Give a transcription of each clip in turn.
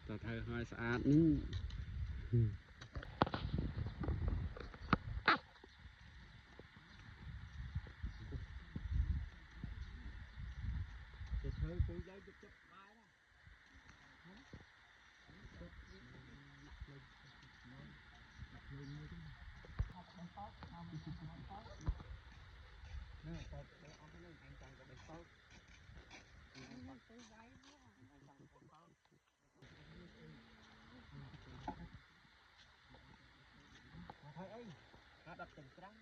tao thay hai sát ní đập từng trắng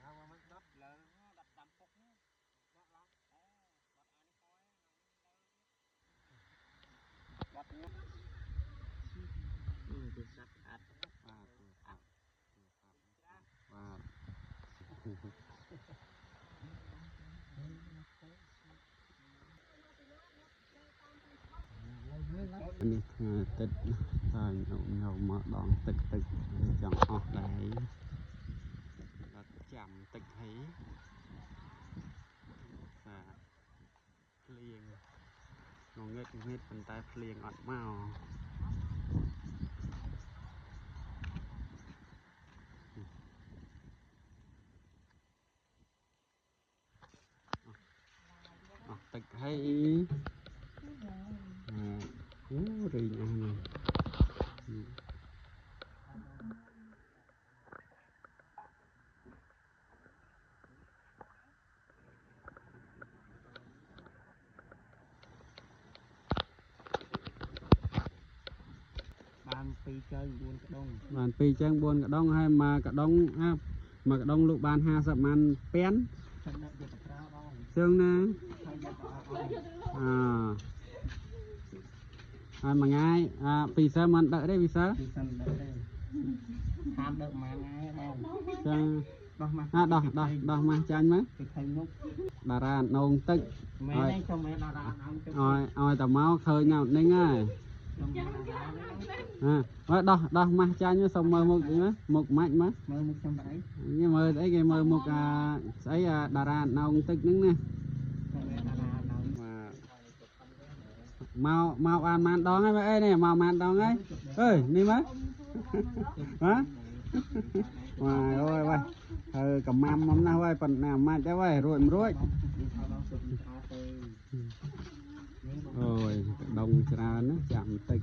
mà đập là đập đập phục nhé đập nhé tôi sắp ạtនេះទឹកហើយញោមមកដងទឹកចង់អស់ដែរដល់ចាំទឹកហីបាទភ្លៀងងឹតប៉ុន្តែភ្លៀងអត់មកអស់ទឹកហីរីងអស់នេះបាន2 ជើង 4 ក្ដុងបាន2 ជើង 4 ក្ដុងហើយមកក្ដុងមកក្ដុងលោកបាន50ម៉ានពាន់ជើងណាហើយមួយថ្ងៃពីសិលមិនដឹកទេពីសិលហាមដឹកមួយថ្ងៃបងចឹងដោះម៉ាស់ចាញ់មើលទៅឃើញមុខតារានងទឹកមែនទេចាំមែនតារានងទឹកឲ្យតែមកឃើញហ្នឹងហើយមើលដោះម៉ាស់ចាញ់សុំមើលមុខវិញមុខម៉ាច់មើលមុខខ្ញុំស្អីមើលស្អីគេមើលមុខស្អីតារានងទឹកហ្នឹងណាមកបានម៉ានដងហើយមើលអីនេះមកម៉ានដងហើយអើយនេះមើលហ៎អូយបាយហើយកំម៉ាំមុំណាស់ហើយប៉ុណ្ណាម៉ាច់ទៅហើយរួចអូយដងច្រើនណាចាំតិច